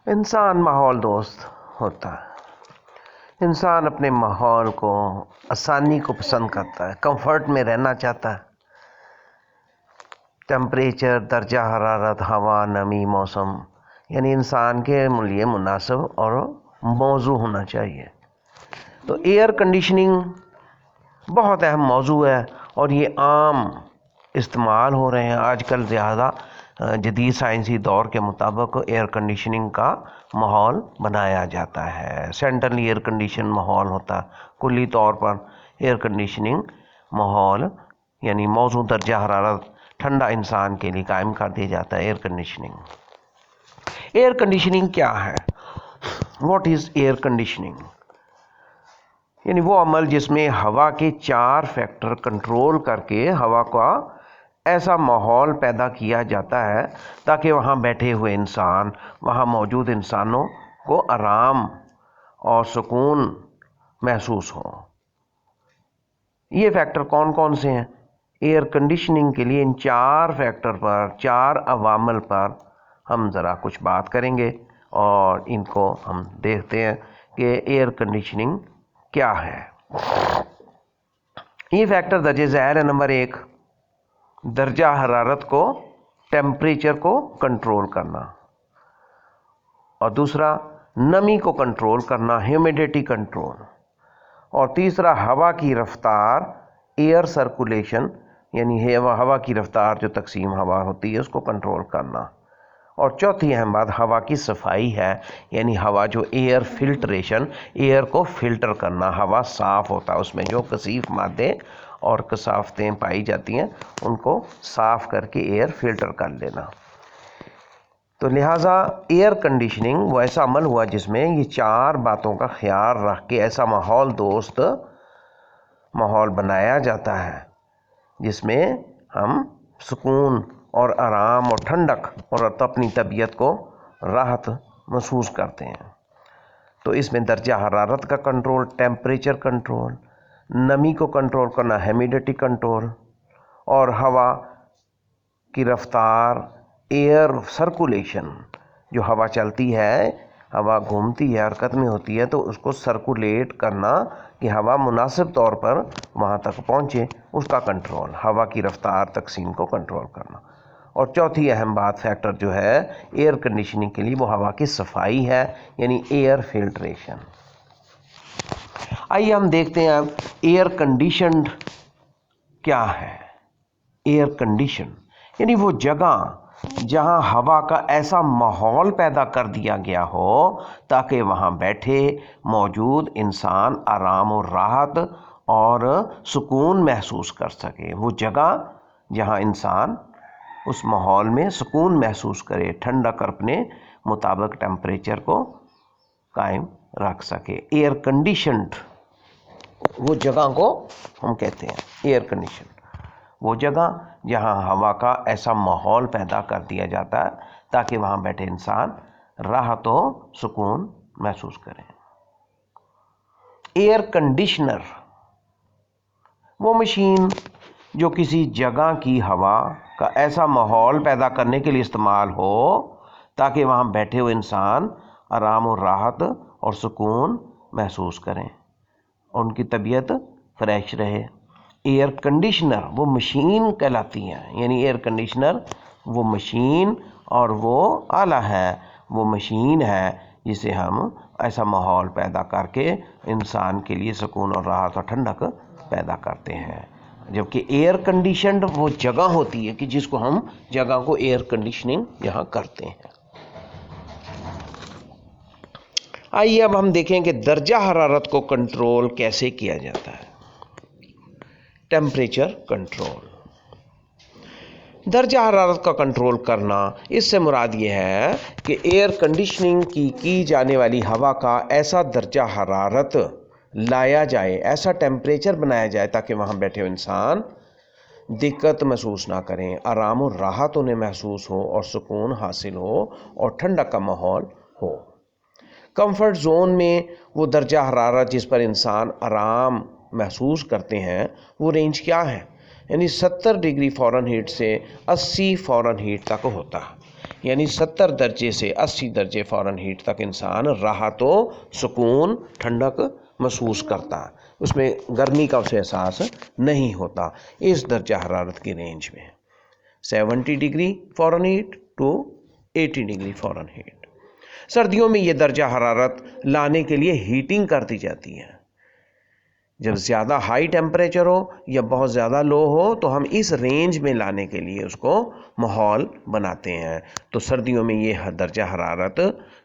انسان ماحول دوست ہوتا ہے. انسان اپنے ماحول کو، آسانی کو پسند کرتا ہے، کمفرٹ میں رہنا چاہتا ہے. ٹیمپریچر، درجہ حرارت، ہوا، نمی، موسم یعنی انسان کے لیے مناسب اور موزوں ہونا چاہیے. تو ایئر کنڈیشننگ بہت اہم موضوع ہے اور یہ عام استعمال ہو رہے ہیں آج کل. زیادہ جدید سائنسی دور کے مطابق ایئر کنڈیشننگ کا ماحول بنایا جاتا ہے. سینٹرل ایئر کنڈیشن ماحول ہوتا ہے. کلی طور پر ایئر کنڈیشننگ ماحول یعنی موزوں درجہ حرارت ٹھنڈا انسان کے لیے قائم کر دیا جاتا ہے. Air conditioning. ایئر کنڈیشننگ کیا ہے؟ What is air conditioning? یعنی وہ عمل جس میں ہوا کے 4 فیکٹر کنٹرول کر کے ہوا کا ایسا ماحول پیدا کیا جاتا ہے تاکہ وہاں بیٹھے ہوئے انسان، وہاں موجود انسانوں کو آرام اور سکون محسوس ہو. یہ فیکٹر کون کون سے ہیں؟ ایئر کنڈیشننگ کے لیے ان 4 فیکٹر پر، 4 عوامل پر ہم ذرا کچھ بات کریں گے اور ان کو ہم دیکھتے ہیں کہ ایئر کنڈیشننگ کیا ہے. یہ فیکٹر درجہ ذیل ہے. نمبر 1، درجہ حرارت کو، ٹیمپریچر کو کنٹرول کرنا. اور دوسرا، نمی کو کنٹرول کرنا، ہیومیڈیٹی کنٹرول. اور تیسرا، ہوا کی رفتار، ایئر سرکولیشن یعنی ہوا کی رفتار جو تقسیم ہوا ہوتی ہے اس کو کنٹرول کرنا. اور چوتھی اہم بات ہوا کی صفائی ہے، یعنی ہوا جو ایئر فلٹریشن، ایئر کو فلٹر کرنا. ہوا صاف ہوتا ہے، اس میں جو کثیف مادے اور کثافتیں پائی جاتی ہیں ان کو صاف کر کے ایئر فلٹر کر لینا. تو لہٰذا ایئر کنڈیشننگ وہ ایسا عمل ہوا جس میں یہ 4 باتوں کا خیال رکھ کے ایسا ماحول دوست ماحول بنایا جاتا ہے جس میں ہم سکون اور آرام اور ٹھنڈک اور اپنی طبیعت کو راحت محسوس کرتے ہیں. تو اس میں درجہ حرارت کا کنٹرول، ٹیمپریچر کنٹرول، نمی کو کنٹرول کرنا، ہیومیڈیٹی کنٹرول، اور ہوا کی رفتار، ایئر سرکولیشن. جو ہوا چلتی ہے، ہوا گھومتی ہے، حرکت میں ہوتی ہے تو اس کو سرکولیٹ کرنا کہ ہوا مناسب طور پر وہاں تک پہنچے، اس کا کنٹرول. ہوا کی رفتار تقسیم کو کنٹرول کرنا. اور چوتھی اہم بات فیکٹر جو ہے ایئر کنڈیشننگ کے لیے وہ ہوا کی صفائی ہے، یعنی ایئر فلٹریشن. آئیے ہم دیکھتے ہیں اب ایئر کنڈیشنڈ کیا ہے. ایئر کنڈیشن یعنی وہ جگہ جہاں ہوا کا ایسا ماحول پیدا کر دیا گیا ہو تاکہ وہاں بیٹھے موجود انسان آرام و راحت اور سکون محسوس کر سکے. وہ جگہ جہاں انسان اس ماحول میں سکون محسوس کرے، ٹھنڈک اپنے مطابق ٹیمپریچر کو قائم رکھ سکے. ایئر کنڈیشنڈ وہ جگہ کو ہم کہتے ہیں ایئر کنڈیشن. وہ جگہ جہاں ہوا کا ایسا ماحول پیدا کر دیا جاتا ہے تاکہ وہاں بیٹھے انسان راحت و سکون محسوس کریں. ایئر کنڈیشنر وہ مشین جو کسی جگہ کی ہوا کا ایسا ماحول پیدا کرنے کے لیے استعمال ہو تاکہ وہاں بیٹھے ہوئے انسان آرام و راحت اور سکون محسوس کریں، ان کی طبیعت فریش رہے. ایئر کنڈیشنر وہ مشین کہلاتی ہیں، یعنی ایئر کنڈیشنر وہ مشین اور وہ آلہ ہے، وہ مشین ہے جسے ہم ایسا ماحول پیدا کر کے انسان کے لیے سکون اور راحت اور ٹھنڈک پیدا کرتے ہیں. جبکہ ایئر کنڈیشنڈ وہ جگہ ہوتی ہے کہ جس کو ہم جگہ کو ایئر کنڈیشننگ یہاں کرتے ہیں. آئیے اب ہم دیکھیں کہ درجہ حرارت کو کنٹرول کیسے کیا جاتا ہے. Temperature control. درجہ حرارت کا کنٹرول کرنا، اس سے مراد یہ ہے کہ ایئر کنڈیشننگ کی جانے والی ہوا کا ایسا درجہ حرارت لایا جائے، ایسا ٹیمپریچر بنایا جائے تاکہ وہاں بیٹھے ہوئے انسان دقت محسوس نہ کریں، آرام و راحت انہیں محسوس ہو اور سکون حاصل ہو اور ٹھنڈک کا ماحول ہو. کمفرٹ زون میں وہ درجہ حرارت جس پر انسان آرام محسوس کرتے ہیں وہ رینج کیا ہے؟ یعنی 70 ڈگری فارن ہیٹ سے 80 فارن ہیٹ تک ہوتا ہے. یعنی 70 درجے سے 80 درجے فارن ہیٹ تک انسان راحت و سکون ٹھنڈک محسوس کرتا ہے، اس میں گرمی کا اسے احساس نہیں ہوتا اس درجہ حرارت کی رینج میں، 70 degree Fahrenheit to 80 degree Fahrenheit. سردیوں میں یہ درجہ حرارت لانے کے لیے ہیٹنگ کر دی جاتی ہے۔ جب زیادہ ہائی ٹیمپریچر ہو یا بہت زیادہ لو ہو تو ہم اس رینج میں لانے کے لیے اس کو ماحول بناتے ہیں۔ تو سردیوں میں یہ درجہ حرارت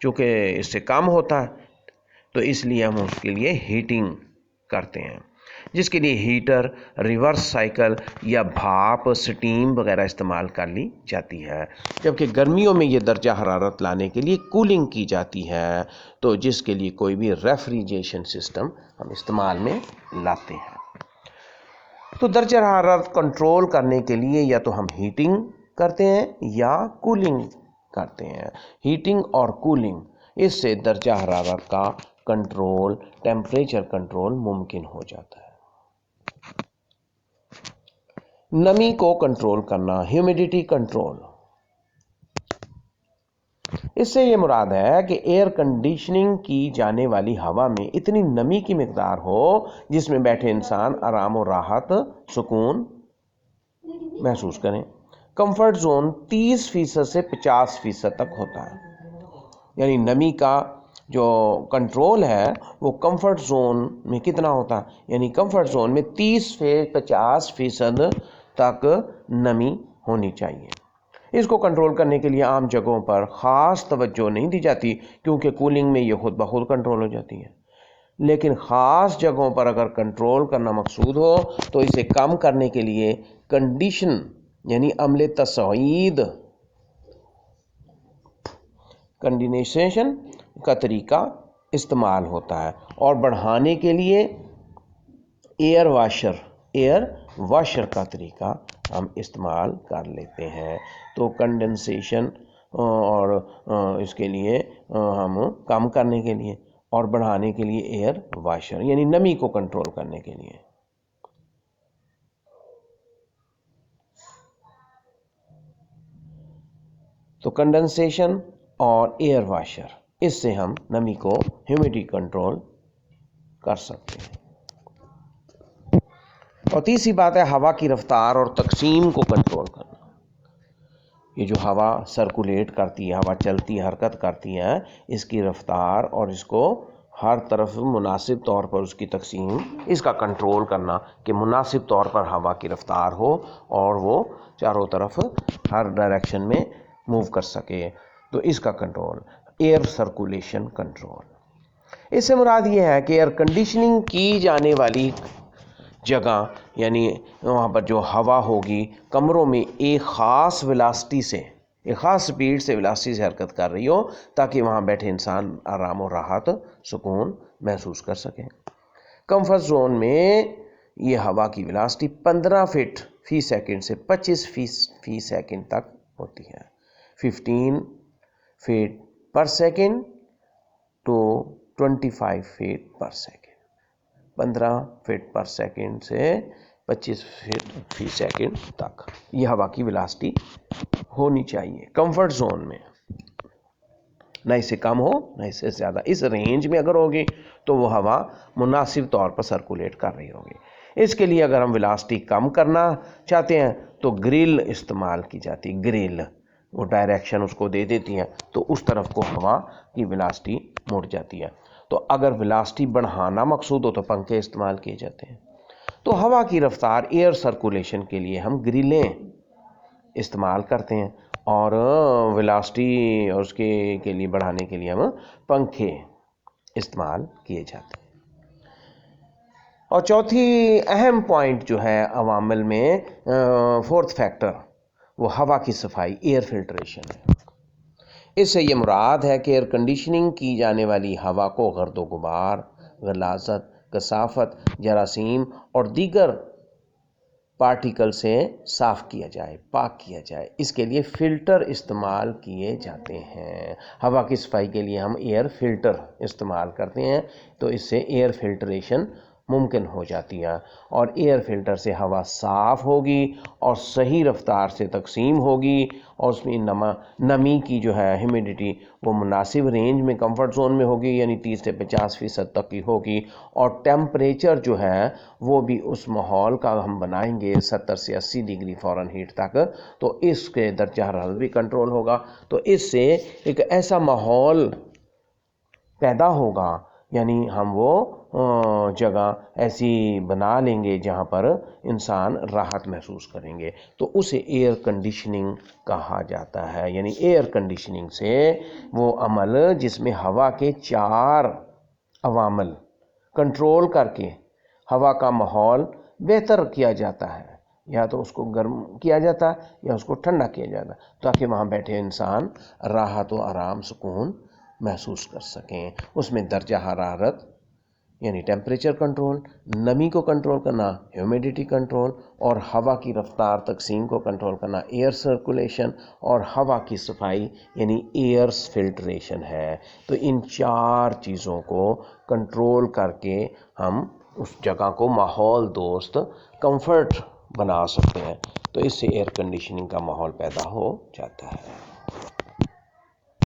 چونکہ اس سے کم ہوتا ہے تو اس لیے ہم اس کے لیے ہیٹنگ کرتے ہیں، جس کے لیے ہیٹر، ریورس سائیکل یا بھاپ، سٹیم وغیرہ استعمال کر لی جاتی ہے۔ جبکہ گرمیوں میں یہ درجہ حرارت لانے کے لیے کولنگ کی جاتی ہے، تو جس کے لیے کوئی بھی ریفریجریشن سسٹم ہم استعمال میں لاتے ہیں۔ تو درجہ حرارت کنٹرول کرنے کے لیے یا تو ہم ہیٹنگ کرتے ہیں یا کولنگ کرتے ہیں۔ ہیٹنگ اور کولنگ، اس سے درجہ حرارت کا کنٹرول، ٹیمپریچر کنٹرول ممکن ہو جاتا ہے۔ نمی کو کنٹرول کرنا، ہیومیڈیٹی کنٹرول، اس سے یہ مراد ہے کہ ایئر کنڈیشننگ کی جانے والی ہوا میں اتنی نمی کی مقدار ہو جس میں بیٹھے انسان آرام و راحت، سکون محسوس کریں۔ کمفرٹ زون 30% سے 50% تک ہوتا ہے، یعنی نمی کا جو کنٹرول ہے وہ کمفرٹ زون میں کتنا ہوتا ہے، یعنی کمفرٹ زون میں 30 سے 50% تک نمی ہونی چاہیے۔ اس کو کنٹرول کرنے کے لیے عام جگہوں پر خاص توجہ نہیں دی جاتی کیونکہ کولنگ میں یہ خود بخود کنٹرول ہو جاتی ہے، لیکن خاص جگہوں پر اگر کنٹرول کرنا مقصود ہو تو اسے کم کرنے کے لیے کنڈیشن یعنی عمل تصعید، کنڈینسیشن کا طریقہ استعمال ہوتا ہے، اور بڑھانے کے لیے ایئر واشر کا طریقہ ہم استعمال کر لیتے ہیں۔ تو کنڈنسیشن اور اس کے لیے ہم کم کرنے کے لیے اور بڑھانے کے لیے ایئر واشر، یعنی نمی کو کنٹرول کرنے کے لیے۔ تو کنڈنسیشن اور ایئر واشر، اس سے ہم نمی کو ہیومیڈیٹی کنٹرول کر سکتے ہیں۔ اور تیسری بات ہے ہوا کی رفتار اور تقسیم کو کنٹرول کرنا۔ یہ جو ہوا سرکولیٹ کرتی ہے، ہوا چلتی ہے، حرکت کرتی ہے، اس کی رفتار اور اس کو ہر طرف مناسب طور پر اس کی تقسیم، اس کا کنٹرول کرنا کہ مناسب طور پر ہوا کی رفتار ہو اور وہ چاروں طرف ہر ڈائریکشن میں موو کر سکے، تو اس کا کنٹرول، ایئر سرکولیشن کنٹرول۔ اس سے مراد یہ ہے کہ ایئر کنڈیشننگ کی جانے والی جگہ، یعنی وہاں پر جو ہوا ہوگی کمروں میں ایک خاص ویلاسٹی سے، ایک خاص سپیڈ سے ویلاسٹی سے حرکت کر رہی ہو تاکہ وہاں بیٹھے انسان آرام و راحت، سکون محسوس کر سکیں۔ کمفرٹ زون میں یہ ہوا کی ویلاسٹی 15 فٹ فی سیکنڈ سے 25 فی سیکنڈ تک ہوتی ہے، 15 feet per second to 25 feet per second, 15 feet per second سے 25 فٹ فی سیکنڈ تک یہ ہوا کی ویلاسٹی ہونی چاہیے کمفرٹ زون میں، نہ اس سے کم ہو نہ اس سے زیادہ۔ اس رینج میں اگر ہوگی تو وہ ہوا مناسب طور پر سرکولیٹ کر رہی ہوگی۔ اس کے لیے اگر ہم ویلاسٹی کم کرنا چاہتے ہیں تو گرل استعمال کی جاتی، گرل وہ ڈائریکشن اس کو دے دیتی ہیں تو اس طرف کو ہوا کی ویلاسٹی مڑ جاتی ہے۔ تو اگر ویلاسٹی بڑھانا مقصود ہو تو پنکھے استعمال کیے جاتے ہیں۔ تو ہوا کی رفتار، ایئر سرکولیشن کے لیے ہم گرلیں استعمال کرتے ہیں، اور ویلاسٹی اور اس کے لیے بڑھانے کے لیے ہم پنکھے استعمال کیے جاتے ہیں۔ اور چوتھی اہم پوائنٹ جو ہے عوامل میں، فورتھ فیکٹر، وہ ہوا کی صفائی، ایئر فلٹریشن ہے۔ اس سے یہ مراد ہے کہ ایئر کنڈیشننگ کی جانے والی ہوا کو گرد و غبار، غلاظت، کثافت، جراثیم اور دیگر پارٹیکل سے صاف کیا جائے، پاک کیا جائے۔ اس کے لیے فلٹر استعمال کیے جاتے ہیں۔ ہوا کی صفائی کے لیے ہم ایئر فلٹر استعمال کرتے ہیں، تو اس سے ایئر فلٹریشن ممکن ہو جاتی ہیں، اور ایئر فلٹر سے ہوا صاف ہوگی اور صحیح رفتار سے تقسیم ہوگی، اور اس میں نمی کی جو ہے ہیومیڈیٹی وہ مناسب رینج میں کمفرٹ زون میں ہوگی، یعنی 30 سے 50% تک کی ہوگی، اور ٹیمپریچر جو ہے وہ بھی اس ماحول کا ہم بنائیں گے 70 سے 80 ڈگری فارن ہیٹ تک، تو اس کے درجہ حرارت بھی کنٹرول ہوگا۔ تو اس سے ایک ایسا ماحول پیدا ہوگا، یعنی ہم وہ جگہ ایسی بنا لیں گے جہاں پر انسان راحت محسوس کریں گے، تو اسے ایئر کنڈیشننگ کہا جاتا ہے۔ یعنی ایئر کنڈیشننگ سے وہ عمل جس میں ہوا کے 4 عوامل کنٹرول کر کے ہوا کا ماحول بہتر کیا جاتا ہے، یا تو اس کو گرم کیا جاتا ہے یا اس کو ٹھنڈا کیا جاتا ہے، تاکہ وہاں بیٹھے انسان راحت و آرام سکون محسوس کر سکیں۔ اس میں درجہ حرارت یعنی ٹیمپریچر کنٹرول، نمی کو کنٹرول کرنا ہیومیڈیٹی کنٹرول، اور ہوا کی رفتار تقسیم کو کنٹرول کرنا ایئر سرکولیشن، اور ہوا کی صفائی یعنی ایئر فلٹریشن ہے۔ تو ان 4 چیزوں کو کنٹرول کر کے ہم اس جگہ کو ماحول دوست کمفرٹ بنا سکتے ہیں، تو اس سے ایئر کنڈیشننگ کا ماحول پیدا ہو جاتا ہے۔